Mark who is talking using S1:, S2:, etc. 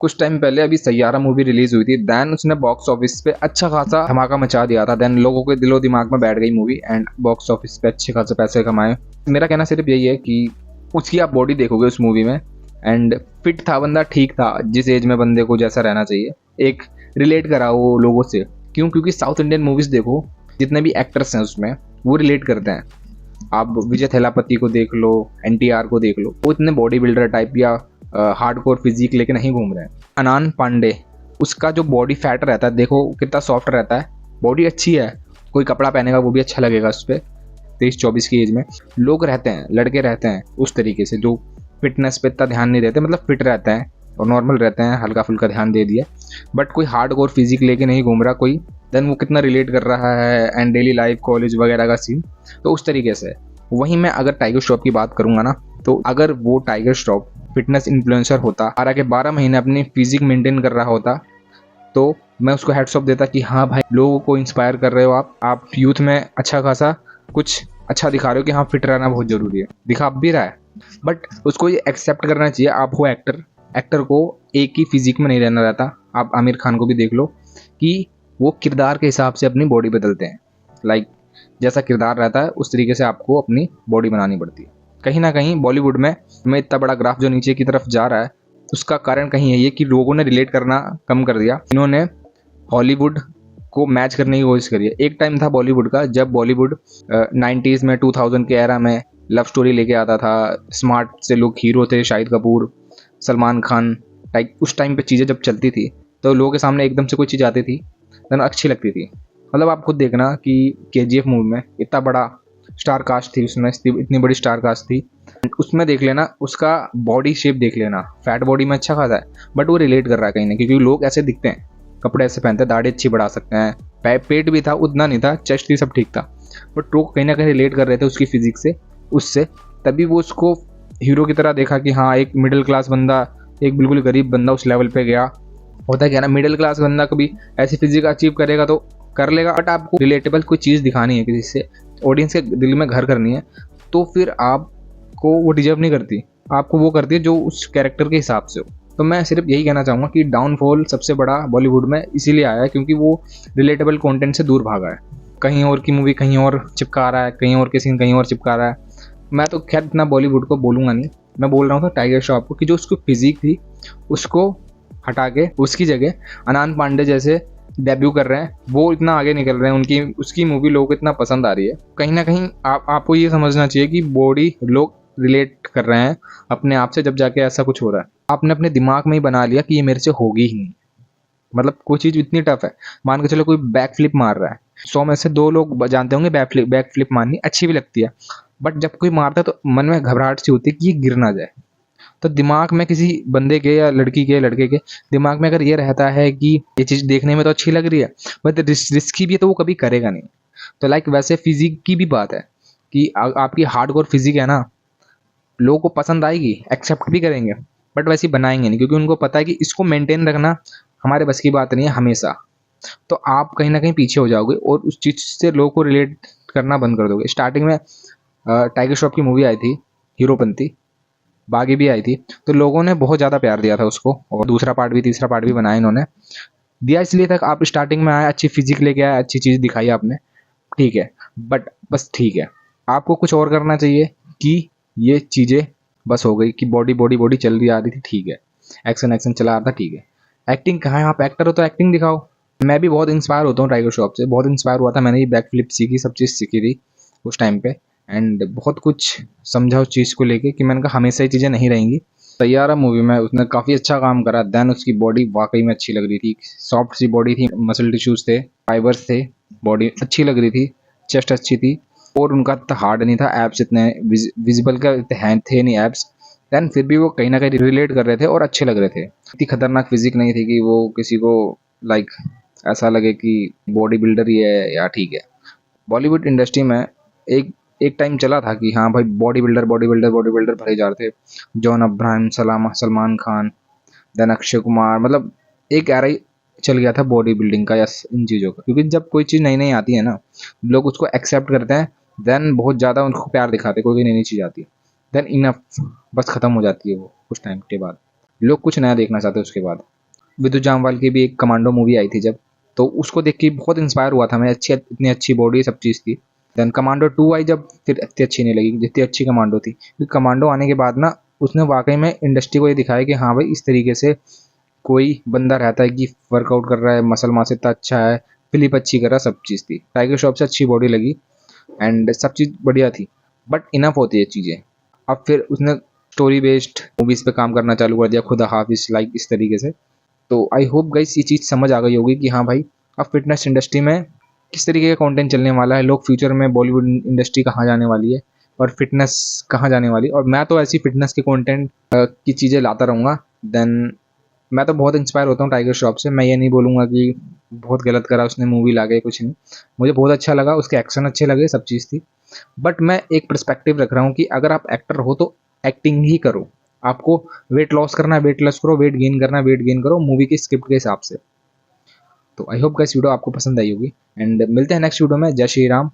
S1: कुछ टाइम पहले अभी सैयारा मूवी रिलीज हुई थी, देन उसने बॉक्स ऑफिस पे अच्छा खासा धमाका मचा दिया था। देन लोगों के दिलो दिमाग में बैठ गई मूवी एंड बॉक्स ऑफिस पे अच्छे खासे पैसे कमाए। मेरा कहना सिर्फ यही है कि उसकी आप बॉडी देखोगे उस मूवी में, एंड फिट था बंदा, ठीक था जिस एज में बंदे को जैसा रहना चाहिए। एक रिलेट करा वो लोगों से, क्यों? क्योंकि साउथ इंडियन मूवीज देखो, जितने भी एक्टर्स हैं उसमें वो रिलेट करते हैं। आप विजय थेलापति को देख लो, एनटीआर को देख लो, वो इतने बॉडी बिल्डर टाइप या हार्डकोर फिजिक लेके नहीं घूम रहे हैं। अनान पांडे, उसका जो बॉडी फैट रहता है देखो कितना सॉफ्ट रहता है, बॉडी अच्छी है, कोई कपड़ा पहनेगा वो भी अच्छा लगेगा उस पर। 23-24 की एज में लोग रहते हैं, लड़के रहते हैं उस तरीके से, जो फिटनेस पे इतना ध्यान नहीं देते, मतलब फिट रहते हैं और नॉर्मल रहते हैं, हल्का फुल्का ध्यान दे दिया, बट कोई हार्डकोर फिजिक लेके नहीं घूम रहा कोई। देन वो कितना रिलेट कर रहा है एंड डेली लाइफ, कॉलेज वगैरह का सीन, तो उस तरीके से। वहीं मैं अगर टाइगर श्रॉफ की बात करूंगा ना, तो अगर वो टाइगर श्रॉफ फिटनेस इन्फ्लुएंसर होता, 12 के 12 महीने अपनी फिजिक मेंटेन कर रहा होता, तो मैं उसको हेड्स ऑफ देता कि हाँ भाई, लोगों को इंस्पायर कर रहे हो आप यूथ में अच्छा खासा कुछ अच्छा दिखा रहे हो कि हाँ फिट रहना बहुत जरूरी है, दिखा भी रहा है। बट उसको ये एक्सेप्ट करना चाहिए, आप हो एक्टर, एक्टर को एक ही फिजिक में नहीं रहना रहता। आप आमिर खान को भी देख लो कि वो किरदार के हिसाब से अपनी बॉडी बदलते हैं, लाइक जैसा किरदार रहता है उस तरीके से आपको अपनी बॉडी बनानी पड़ती है। कहीं ना कहीं बॉलीवुड में इतना बड़ा ग्राफ जो नीचे की तरफ जा रहा है, उसका कारण कहीं यही है कि लोगों ने रिलेट करना कम कर दिया, इन्होंने हॉलीवुड को मैच करने की कोशिश करी है। एक टाइम था बॉलीवुड का जब बॉलीवुड 90s में 2000 के एरा में लव स्टोरी लेके आता था, स्मार्ट से लोग हीरो थे, शाहिद कपूर, सलमान खान टाइप। उस टाइम पे चीज़ें जब चलती थी तो लोगों के सामने एकदम से कोई चीज़ आती थी तो अच्छी लगती थी। मतलब आप खुद देखना कि KGF मूवी में इतना बड़ा स्टार कास्ट थी, उसमें इतनी बड़ी स्टार कास्ट थी, उसमें देख लेना उसका बॉडी शेप देख लेना, फैट बॉडी में अच्छा खासा है, बट वो रिलेट कर रहा है कहीं ना, क्योंकि लोग ऐसे दिखते हैं, कपड़े ऐसे पहनते हैं, दाढ़ी अच्छी बढ़ा सकते हैं, पेट भी था उतना नहीं था, चेस्ट भी सब ठीक था, बट लोग कहीं ना कहीं रिलेट कर रहे थे उसकी फिजिक से, उससे। तभी वो उसको हीरो की तरह देखा कि हाँ एक मिडिल क्लास बंदा, एक बिल्कुल गरीब बंदा उस लेवल पे गया। होता है क्या ना, मिडिल क्लास बंदा कभी ऐसी फिजिक अचीव करेगा तो कर लेगा, बट आपको रिलेटेबल कोई चीज़ दिखानी है किसी से, ऑडियंस के दिल में घर करनी है, तो फिर आपको वो डिजर्व नहीं करती, आपको वो करती है जो उस कैरेक्टर के हिसाब से हो। तो मैं सिर्फ यही कहना चाहूँगा कि डाउनफॉल सबसे बड़ा बॉलीवुड में इसीलिए आया है क्योंकि वो रिलेटेबल कंटेंट से दूर भागा है। कहीं और की मूवी कहीं और चिपका रहा है, कहीं और के सीन कहीं और चिपका रहा है। मैं तो खैर इतना बॉलीवुड को बोलूँगा नहीं, मैं बोल रहा हूँ तो टाइगर श्रॉफ को, कि जो उसकी फिजिक थी उसको हटा के उसकी जगह अनान पांडे जैसे डेब्यू कर रहे हैं, वो इतना आगे निकल रहे हैं, उसकी मूवी लोगों को इतना पसंद आ रही है। कहीं ना कहीं आपको ये समझना चाहिए कि बॉडी लोग रिलेट कर रहे हैं अपने आप से, जब जाके ऐसा कुछ हो रहा है। आपने अपने दिमाग में ही बना लिया कि ये मेरे से होगी ही नहीं। मतलब कोई चीज़ इतनी टफ है, मान के चलो कोई बैक फ्लिप मार रहा है, 100 में से 2 लोग जानते होंगे बैक फ्लिप मारनी अच्छी भी लगती है, बट जब कोई मारता है तो मन में घबराहट सी होती है कि ये गिर ना जाए। तो दिमाग में किसी बंदे के या लड़की के लड़के के दिमाग में अगर ये रहता है कि ये चीज़ देखने में तो अच्छी लग रही है बट रिस्की भी है, तो वो कभी करेगा नहीं। तो लाइक वैसे फिजिक की भी बात है कि आपकी हार्डकोर फिजिक है ना, लोगों को पसंद आएगी, एक्सेप्ट भी करेंगे, बट वैसे बनाएंगे नहीं, क्योंकि उनको पता है कि इसको मेंटेन रखना हमारे बस की बात नहीं है हमेशा। तो आप कहीं ना कहीं पीछे हो जाओगे और उस चीज़ से लोगों को रिलेट करना बंद कर दोगे। स्टार्टिंग में टाइगर श्रॉफ की मूवी आई थी हीरोपंती, बागी भी आई थी, तो लोगों ने बहुत ज़्यादा प्यार दिया था उसको, और दूसरा पार्ट भी तीसरा पार्ट भी बनाया इन्होंने, दिया इसलिए तक आप स्टार्टिंग में आए, अच्छी फिजिक लेके आए, अच्छी चीज़ दिखाई आपने, ठीक है, बट बस ठीक है, आपको कुछ और करना चाहिए कि ये चीज़ें बस हो गई कि बॉडी बॉडी बॉडी चल रही आ रही थी, ठीक है, एक्शन एक्शन चला रहा था, ठीक है, एक्टिंग कहाँ है? आप एक्टर हो तो एक्टिंग दिखाओ। मैं भी बहुत इंस्पायर होता हूँ टाइगर श्रॉफ से, बहुत इंस्पायर हुआ था, मैंने भी बैक फ्लिप सीखी, सब चीज़ सीखी थी उस टाइम पे, एंड बहुत कुछ समझा उस चीज़ को लेके कि मैंने कहा हमेशा ही चीज़ें नहीं रहेंगी। सैयारा मूवी में उसने काफ़ी अच्छा काम करा, देन उसकी बॉडी वाकई में अच्छी लग रही थी, सॉफ्ट सी बॉडी थी, मसल टिश्यूज़ थे, फाइबर्स थे, बॉडी अच्छी लग रही थी, चेस्ट अच्छी थी, और उनका इतना हार्ड नहीं था, एब्स इतने विजिबल का थे नहीं एब्स, देन फिर भी वो कहीं ना कहीं रिलेट कर रहे थे और अच्छे लग रहे थे। इतनी खतरनाक फिजिक नहीं थी कि वो किसी को लाइक ऐसा लगे कि बॉडी बिल्डर ही है या ठीक है। बॉलीवुड इंडस्ट्री में एक टाइम चला था कि हाँ भाई body builder body builder body builder भरे जा रहे थे, जॉन अब्राहम, सलमान खान, देन अक्षय कुमार, मतलब एक एरा ही चल गया था बॉडी बिल्डिंग का या इन चीज़ों का, क्योंकि जब कोई चीज़ नई नई आती है ना, लोग उसको एक्सेप्ट करते हैं, देन बहुत ज़्यादा उनको प्यार दिखाते हैं, कोई नई नई चीज़ आती है, देन इनफ बस ख़त्म हो जाती है वो कुछ टाइम के बाद। लोग कुछ नया देखना चाहते उसके बाद। विद्युत जामवाल की भी एक कमांडो मूवी आई थी जब, तो उसको देख के बहुत इंस्पायर हुआ था मैं, अच्छी इतनी अच्छी बॉडी सब चीज़ थी। देन कमांडो 2 आई जब, फिर इतनी अच्छी नहीं लगी जितनी अच्छी कमांडो थी, क्योंकि कमांडो आने के बाद ना उसने वाक़ई में इंडस्ट्री को ये दिखाया कि हाँ भाई, इस तरीके से कोई बंदा रहता है कि वर्कआउट कर रहा है, मसल मास इतना अच्छा है, फ़्लिप अच्छी कर रहा है, सब चीज़ थी। टाइगर श्रॉफ से अच्छी बॉडी लगी एंड सब चीज़ बढ़िया थी, बट इनफ होती है चीज़ें। अब फिर उसने स्टोरी बेस्ड मूवीज़ पे काम करना चालू कर दिया, खुदा हाफिज़ लाइक इस तरीके से। तो आई होप गाइस ये चीज़ समझ आ गई होगी कि हाँ भाई, अब फिटनेस इंडस्ट्री में किस तरीके का कंटेंट चलने वाला है, लोग फ्यूचर में बॉलीवुड इंडस्ट्री कहाँ जाने वाली है और फिटनेस कहाँ जाने वाली है। और मैं तो ऐसी फिटनेस के कंटेंट की चीज़ें लाता रहूँगा। देन मैं तो बहुत इंस्पायर होता हूँ टाइगर श्रॉफ से। मैं ये नहीं बोलूँगा कि बहुत गलत करा उसने मूवी ला के, कुछ नहीं। मुझे बहुत अच्छा लगा, उसके एक्शन अच्छे लगे, सब चीज़ थी। बट मैं एक पर्सपेक्टिव रख रहा हूँ कि अगर आप एक्टर हो तो एक्टिंग ही करो। आपको वेट लॉस करना है, वेट लॉस करो, वेट गेन करना है, वेट गेन करो मूवी के स्क्रिप्ट के हिसाब से। तो आई होप गाइस वीडियो आपको पसंद आई होगी एंड मिलते हैं नेक्स्ट वीडियो में। जय श्री राम।